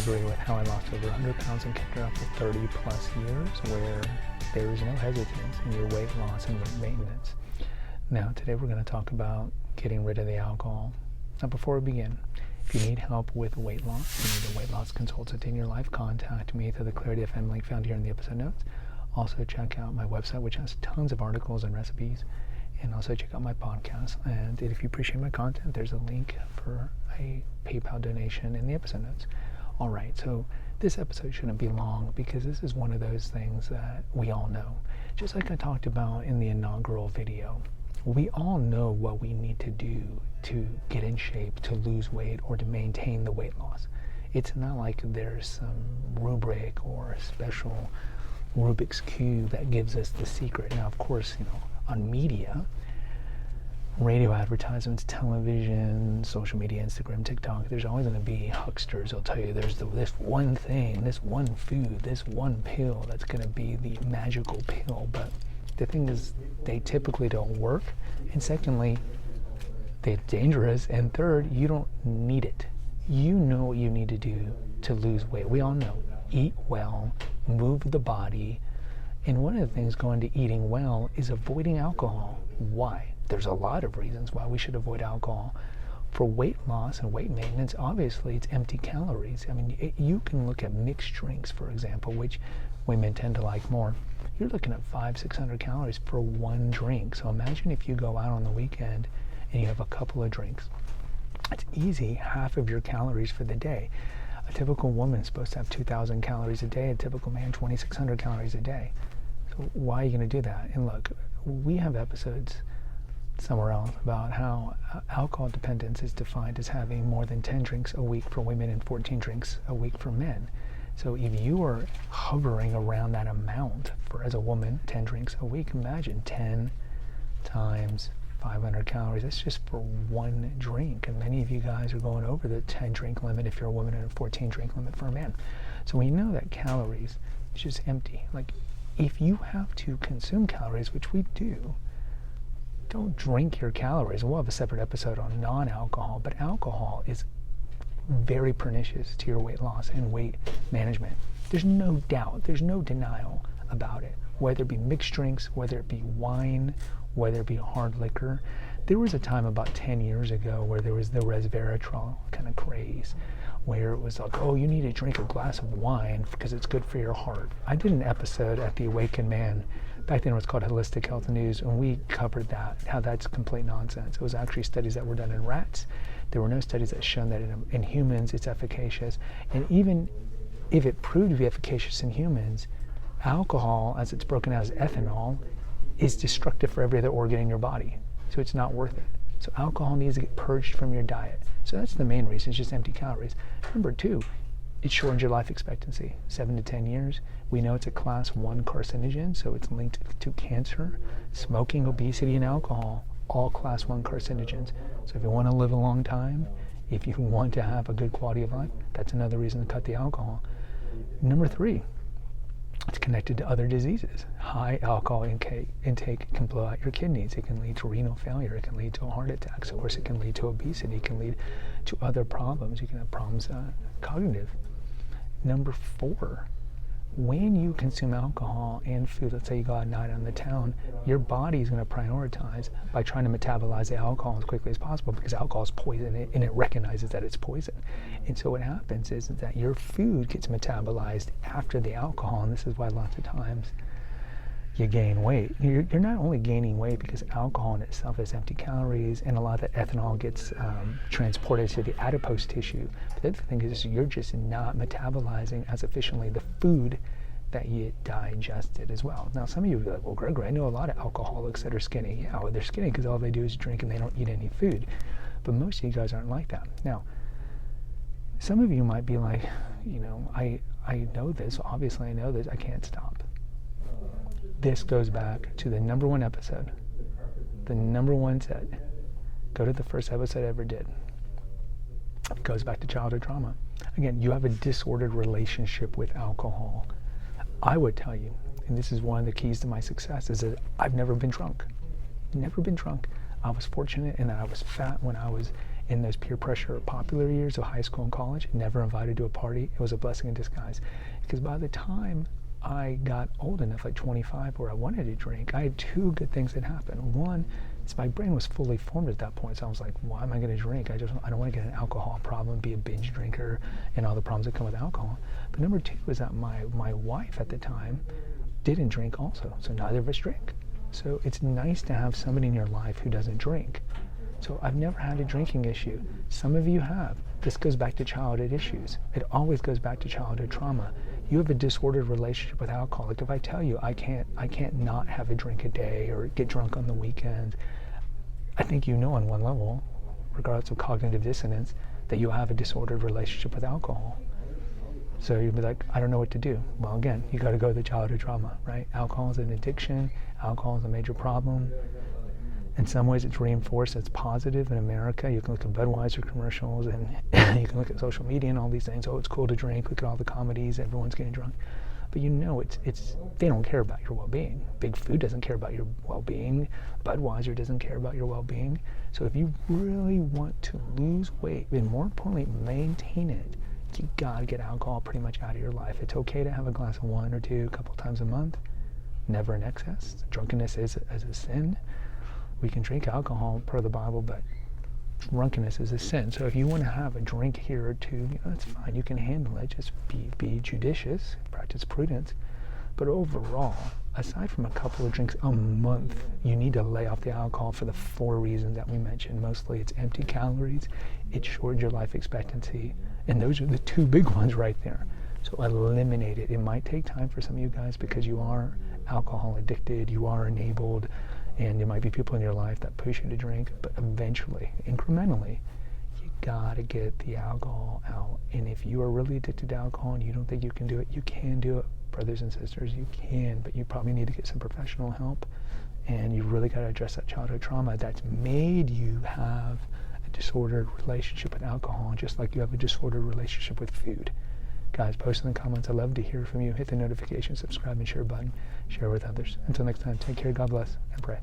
agree with how I lost over 100 pounds and kept it up for 30 plus years, where there is no hesitance in your weight loss and weight maintenance. Now, today we're going to talk about getting rid of the alcohol. Now, before we begin, if you need help with weight loss, you need a weight loss consultant in your life, contact me through the Clarity FM link found here in the episode notes. Also, check out my website, which has tons of articles and recipes, and also check out my podcast. And if you appreciate my content, there's a link for a PayPal donation in the episode notes. All right, so this episode shouldn't be long because this is one of those things that we all know. Just like I talked about in the inaugural video, we all know what we need to do to get in shape, to lose weight, or to maintain the weight loss. It's not like there's some rubric or a special Rubik's Cube that gives us the secret. Now, of course, on media, radio advertisements, television, social media, Instagram, TikTok, there's always going to be hucksters. They'll tell you there's this one thing, this one food, this one pill that's going to be the magical pill. But the thing is, they typically don't work. And secondly, they're dangerous. And third, you don't need it. You know what you need to do to lose weight. We all know. Eat well, move the body. And one of the things going to eating well is avoiding alcohol. Why? There's a lot of reasons why we should avoid alcohol. For weight loss and weight maintenance, obviously it's empty calories. I mean, you can look at mixed drinks, for example, which women tend to like more. You're looking at 500-600 calories for one drink. So imagine if you go out on the weekend and you have a couple of drinks. It's easy, half of your calories for the day. A typical woman is supposed to have 2,000 calories a day. A typical man, 2,600 calories a day. So why are you going to do that? And look, we have episodes somewhere else about how alcohol dependence is defined as having more than 10 drinks a week for women and 14 drinks a week for men. So if you are hovering around that amount for, as a woman, 10 drinks a week, imagine 10 times 500 calories. That's just for one drink. And many of you guys are going over the 10 drink limit if you're a woman and a 14 drink limit for a man. So we know that calories is just empty. Like, if you have to consume calories, which we do, don't drink your calories. We'll have a separate episode on non-alcohol, but alcohol is very pernicious to your weight loss and weight management. There's no doubt, there's no denial about it. Whether it be mixed drinks, whether it be wine, whether it be hard liquor. There was a time about 10 years ago where there was the resveratrol kind of craze, where it was like, oh, you need to drink a glass of wine because it's good for your heart. I did an episode at The Awakened Man. Back then it was called Holistic Health News, and we covered that, how that's complete nonsense. It was actually studies that were done in rats. There were no studies that shown that in humans it's efficacious. And even if it proved to be efficacious in humans, alcohol, as it's broken out as ethanol, is destructive for every other organ in your body. So it's not worth it. So alcohol needs to get purged from your diet. So that's the main reason, it's just empty calories. Number two, it shortens your life expectancy, 7 to 10 years. We know it's a class 1 carcinogen, so it's linked to cancer, smoking, obesity, and alcohol, all class 1 carcinogens. So if you want to live a long time, if you want to have a good quality of life, that's another reason to cut the alcohol. Number three, it's connected to other diseases. High alcohol intake can blow out your kidneys. It can lead to renal failure. It can lead to heart attacks. Of course, it can lead to obesity. It can lead to other problems. You can have problems cognitive. Number four, when you consume alcohol and food, let's say you go out at night on the town, your body is going to prioritize by trying to metabolize the alcohol as quickly as possible because alcohol is poison and it recognizes that it's poison. And so what happens is that your food gets metabolized after the alcohol, and this is why lots of times you gain weight. You're not only gaining weight because alcohol in itself is empty calories, and a lot of that ethanol gets transported to the adipose tissue. But the other thing is you're just not metabolizing as efficiently the food that you digested as well. Now, some of you will be like, well, Gregory, I know a lot of alcoholics that are skinny. Yeah, well, they're skinny because all they do is drink and they don't eat any food. But most of you guys aren't like that. Now, some of you might be like, I know this. Obviously, I know this. I can't stop. This goes back to the number one episode. The number one said, go to the first episode I ever did. It goes back to childhood trauma. Again, you have a disordered relationship with alcohol. I would tell you, and this is one of the keys to my success, is that I've never been drunk. Never been drunk. I was fortunate in that I was fat when I was in those peer pressure popular years of high school and college, never invited to a party. It was a blessing in disguise. Because by the time I got old enough, like 25, where I wanted to drink, I had two good things that happened. One, is my brain was fully formed at that point, so I was like, why am I going to drink? I don't want to get an alcohol problem, be a binge drinker, and all the problems that come with alcohol. But number two is that my wife at the time didn't drink also, so neither of us drink. So it's nice to have somebody in your life who doesn't drink. So I've never had a drinking issue. Some of you have. This goes back to childhood issues. It always goes back to childhood trauma. You have a disordered relationship with alcohol. Like if I tell you I can't not have a drink a day or get drunk on the weekends, I think you know on one level, regardless of cognitive dissonance, that you have a disordered relationship with alcohol. So you'd be like, I don't know what to do. Well, again, you got to go to the childhood trauma, right? Alcohol is an addiction. Alcohol is a major problem. In some ways, it's reinforced as positive in America. You can look at Budweiser commercials, and you can look at social media and all these things. Oh, it's cool to drink. Look at all the comedies. Everyone's getting drunk. But you know, it's they don't care about your well-being. Big Food doesn't care about your well-being. Budweiser doesn't care about your well-being. So if you really want to lose weight, and more importantly, maintain it, you gotta get alcohol pretty much out of your life. It's okay to have a glass of wine or two a couple times a month. Never in excess. Drunkenness is a sin. We can drink alcohol per the Bible, but drunkenness is a sin. So if you want to have a drink here or two, that's fine. You can handle it. Just be judicious, practice prudence. But overall, aside from a couple of drinks a month, you need to lay off the alcohol for the 4 reasons that we mentioned. Mostly it's empty calories, it shortens your life expectancy, and those are the 2 big ones right there. So eliminate it. It might take time for some of you guys because you are alcohol addicted, you are enabled, and there might be people in your life that push you to drink, but eventually, incrementally, you gotta get the alcohol out. And if you are really addicted to alcohol and you don't think you can do it, you can do it, brothers and sisters, you can, but you probably need to get some professional help, and you really gotta address that childhood trauma that's made you have a disordered relationship with alcohol, just like you have a disordered relationship with food. Guys, post in the comments. I'd love to hear from you. Hit the notification, subscribe, and share button. Share with others. Until next time, take care, God bless, and pray.